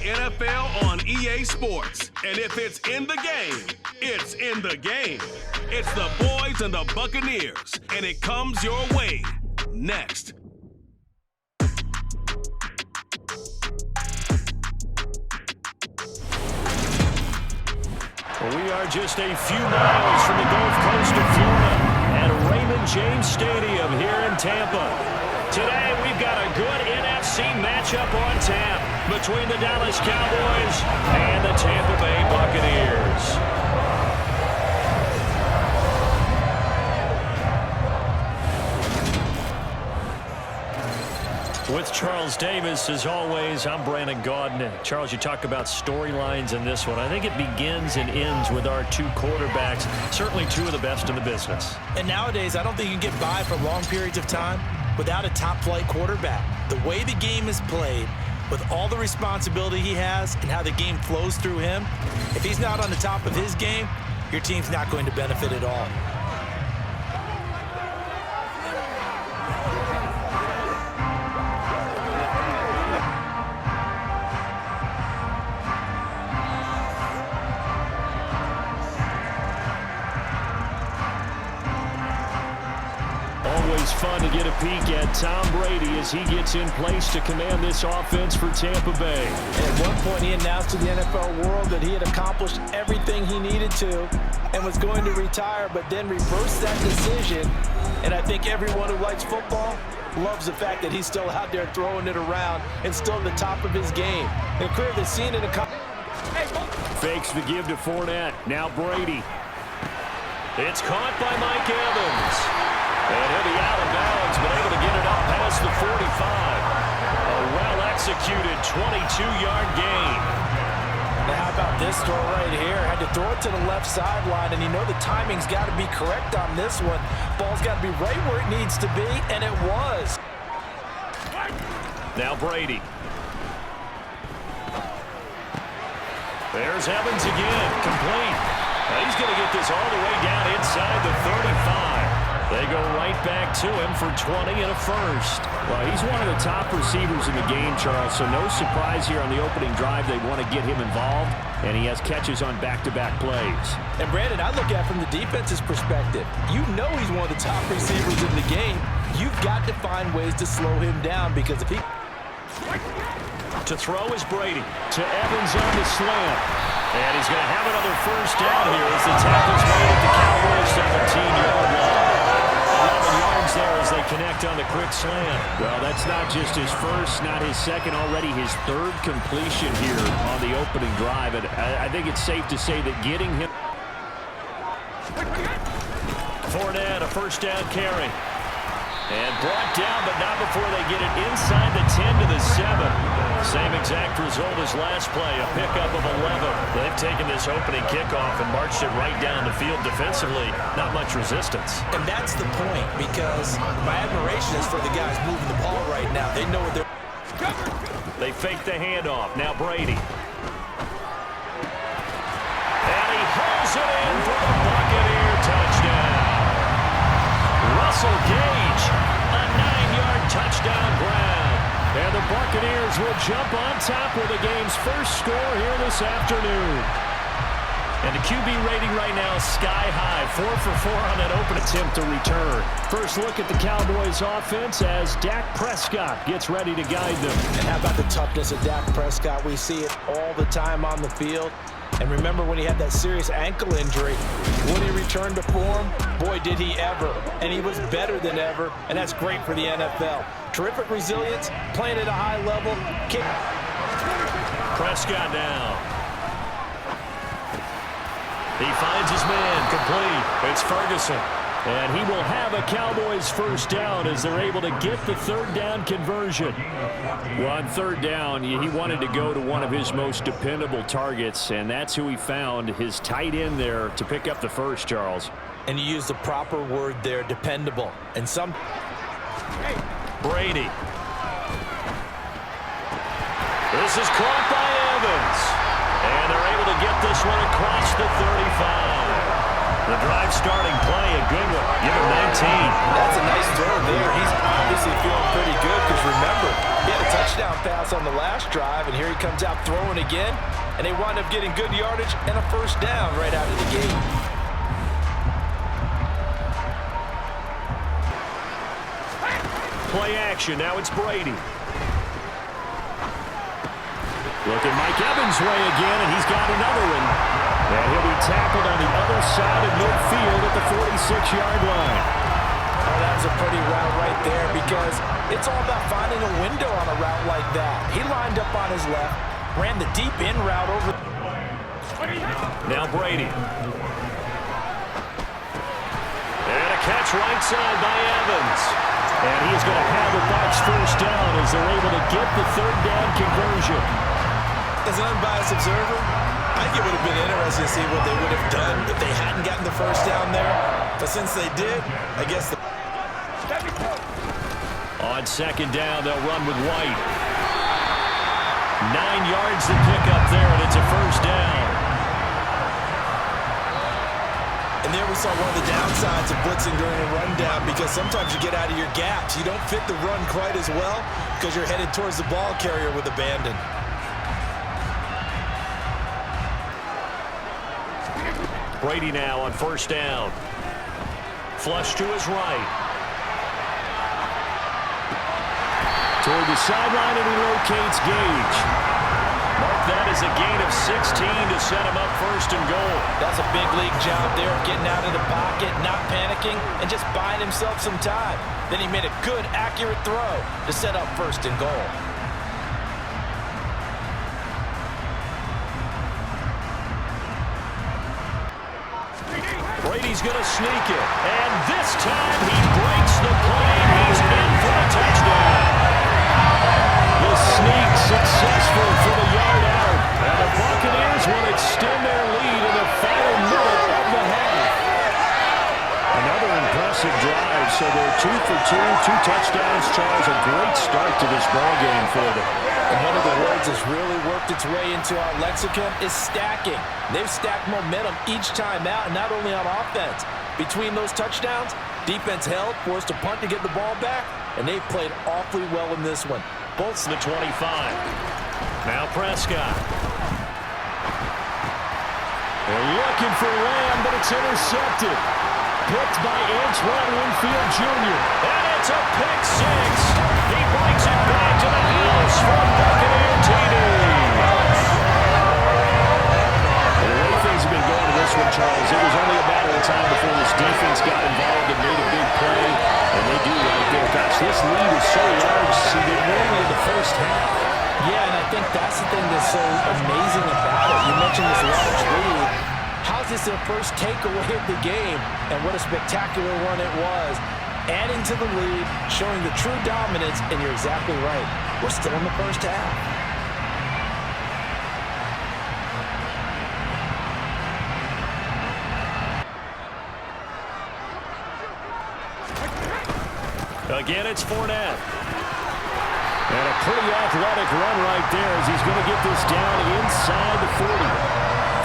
NFL on EA Sports. And if it's in the game, it's in the game. It's the boys and the Bucaneers, and it comes your way next. We are just a few miles from the Gulf Coast of Florida at Raymond James Stadium here in Tampa. Today, we've got a good NFC matchup on tap between the Dallas Cowboys and the Tampa Bay Buccaneers. With Charles Davis, as always, I'm Brandon Gaudin. Charles, you talk about storylines in this one. I think it begins and ends with our two quarterbacks, certainly two of the best in the business. And nowadays, I don't think you can get by for long periods of time without a top-flight quarterback. The way the game is played, with all the responsibility he has and how the game flows through him, if he's not on the top of his game, your team's not going to benefit at all. Always fun to get a peek at Tom Brady as he gets in place to command this offense for Tampa Bay. And at one point, he announced to the NFL world that he had accomplished everything he needed to and was going to retire, but then reversed that decision. And I think everyone who likes football loves the fact that he's still out there throwing it around and still at the top of his game. And a career that's seen in a fakes the give to Fournette. Now Brady. It's caught by Mike Evans. And he'll be out of bounds, but able to get it up past the 45. A well-executed 22-yard gain. Now how about this throw right here? Had to throw it to the left sideline, and you know the timing's got to be correct on this one. Ball's got to be right where it needs to be, and it was. Now Brady. There's Evans again, complete. Now he's going to get this all the way down inside the 35. They go right back to him for 20 and a first. Well, he's one of the top receivers in the game, Charles, so no surprise here on the opening drive. They want to get him involved, and he has catches on back-to-back plays. And, Brandon, I look at it from the defense's perspective. You know he's one of the top receivers in the game. You've got to find ways to slow him down because if he... To throw is Brady. To Evans on the slant. And he's going to have another first down here as the tackle's made at the Cowboys 17-yard line. 11 yards there as they connect on the quick slant. Well, that's not just his first, not his second, already his third completion here on the opening drive. And I think it's safe to say that getting him... Fournette, a first down carry. And brought down, but not before they get it inside the 10 to the 7. Same exact result as last play, a pickup of 11. They've taken this opening kickoff and marched it right down the field defensively. Not much resistance. And that's the point, because my admiration is for the guys moving the ball right now. They know what they're... They fake the handoff. Now Brady. And he hauls it in for the Buccaneer touchdown. Russell Gage, a 9-yard touchdown grab. And the Buccaneers will jump on top with the game's first score here this afternoon. And the QB rating right now is sky high. 4 for 4 on that open attempt to return. First look at the Cowboys offense as Dak Prescott gets ready to guide them. And how about the toughness of Dak Prescott? We see it all the time on the field. And remember when he had that serious ankle injury, when he returned to form, boy, did he ever. And he was better than ever, and that's great for the NFL. Terrific resilience, playing at a high level. Kick. Prescott down. He finds his man, complete. It's Ferguson. And he will have a Cowboys first down as they're able to get the third down conversion. Well, on third down, he wanted to go to one of his most dependable targets, and that's who he found, his tight end there, to pick up the first, Charles. And you used the proper word there, dependable. And some... Brady. This is caught by Evans. And they're able to get this one across the 35. The drive starting play, a good one. Give him 19. That's a nice throw there. He's obviously feeling pretty good because remember, he had a touchdown pass on the last drive, and here he comes out throwing again, and they wind up getting good yardage and a first down right out of the gate. Play action. Now it's Brady. Look at Mike Evans' way again, and he's got another one. And he'll be tackled on the other side of midfield at the 46-yard line. Oh, that was a pretty route right there because it's all about finding a window on a route like that. He lined up on his left, ran the deep in route over. Now Brady. And a catch right side by Evans. And he's going to have a box first down as they're able to get the third down conversion. As an unbiased observer, I think it would have been interesting to see what they would have done if they hadn't gotten the first down there. But since they did, I guess the... On second down, they'll run with White. 9 yards to pick up there, and it's a first down. And there we saw one of the downsides of blitzing during a rundown because sometimes you get out of your gaps. You don't fit the run quite as well because you're headed towards the ball carrier with abandon. Brady now on first down. Flush to his right. Toward the sideline, and he locates Gage. Mark that as a gain of 16 to set him up first and goal. That's a big league job there, getting out of the pocket, not panicking, and just buying himself some time. Then he made a good, accurate throw to set up first and goal. Brady's going to sneak it, and this time he breaks the play. He's in for a touchdown. The sneak successful for the yard out, and the Buccaneers will extend their lead in the final minute of the half. Another impressive drive, so they're 2 for 2, 2 touchdowns. Charles, a great start to this ball game for them. And one of the words that's really worked its way into our lexicon is stacking. They've stacked momentum each time out, and not only on offense. Between those touchdowns, defense held, forced a punt to get the ball back, and they've played awfully well in this one. Both the 25. Now Prescott. They're looking for Lamb, but it's intercepted. Picked by Antoine Winfield Jr. And it's a pick six. He brings it back to the house for a Buccaneer TD. And the way things have been going in this one, Charles, it was only a matter of time before this defense got involved and made a big play. And they do right there. Gosh, this lead is so large, seeded normally in the first half. Yeah, and I think that's the thing that's so amazing about it. You mentioned this large lead. How's this their first takeaway of the game? And what a spectacular run it was. Adding to the lead, showing the true dominance, and you're exactly right. We're still in the first half. Again, it's Fournette. And a pretty athletic run right there as he's going to get this down inside the 40.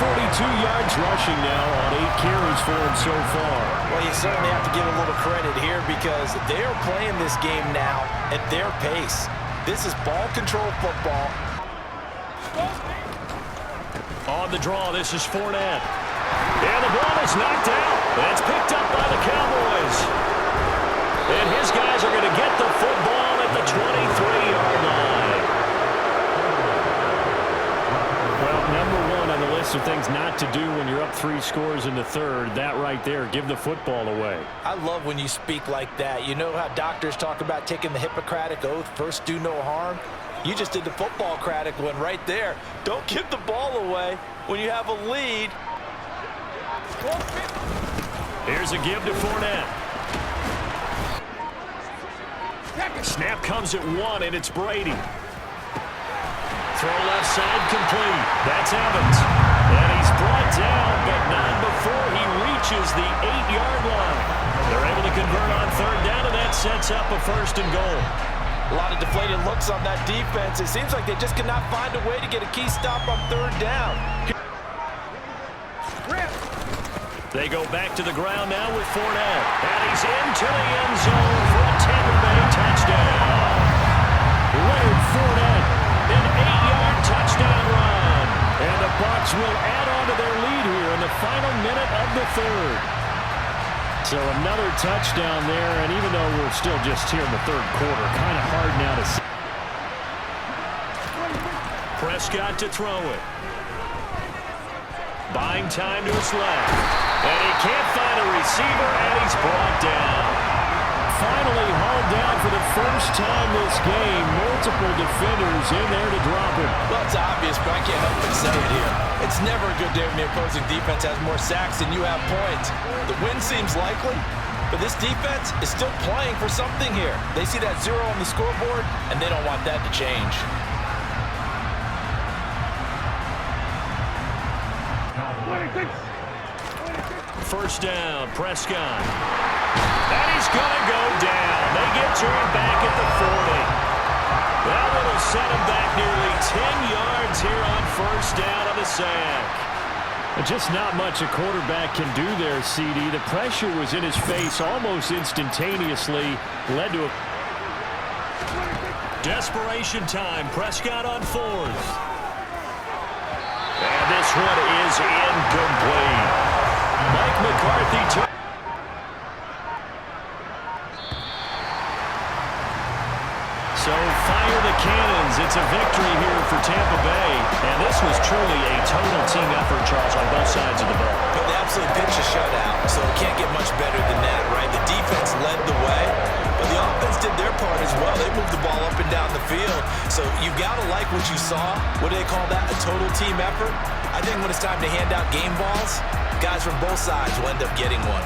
42 yards rushing now on 8 carries for him so far. Well, you certainly have to give a little credit here because they're playing this game now at their pace. This is ball control football. On the draw, this is Fournette. And the ball is knocked out. And it's picked up by the Cowboys. And his guys are going to get the football at the 23-yard line. Well, number one on the list of things not to do when you're up 3 scores in the third, that right there, give the football away. I love when you speak like that. You know how doctors talk about taking the Hippocratic Oath, first do no harm? You just did the football-cratic one right there. Don't give the ball away when you have a lead. Here's a give to Fournette. Snap comes at 1, and it's Brady. Throw left side complete. That's Evans. And he's brought down, but not before he reaches the 8-yard line. They're able to convert on third down, and that sets up a first and goal. A lot of deflated looks on that defense. It seems like they just cannot find a way to get a key stop on third down. They go back to the ground now with Fournette. And he's into the end zone for a Tampa Bay touchdown. Leonard Fournette, an 8-yard touchdown run. And the Bucs will add on to their lead here in the final minute of the third. So another touchdown there, and even though we're still just here in the third quarter, kind of hard now to see. Prescott to throw it. Buying time to his left. And he can't find a receiver, and he's brought down. Finally hauled down for the first time this game. Multiple defenders in there to drop him. Well, it's obvious, but I can't help but say it here. It's never a good day when the opposing defense has more sacks than you have points. The win seems likely, but this defense is still playing for something here. They see that 0 on the scoreboard, and they don't want that to change. First down, Prescott. And he's going to go down. They get to him back at the 40. That will set him back nearly 10 yards here on first down on the sack. Just not much a quarterback can do there, CD. The pressure was in his face almost instantaneously. Led to a desperation time. Prescott on fourth. And this one is incomplete. Mike McCarthy. So fire the cannons. It's a victory here for Tampa Bay. And this was truly a total team effort, Charles, on both sides of the ball. But they absolutely pitched a shutout, so it can't get much better than that, right? The defense led the way, but the offense did their part as well. They moved the ball up and down the field. So you got to like what you saw. What do they call that? A total team effort? I think when it's time to hand out game balls, guys from both sides will end up getting one.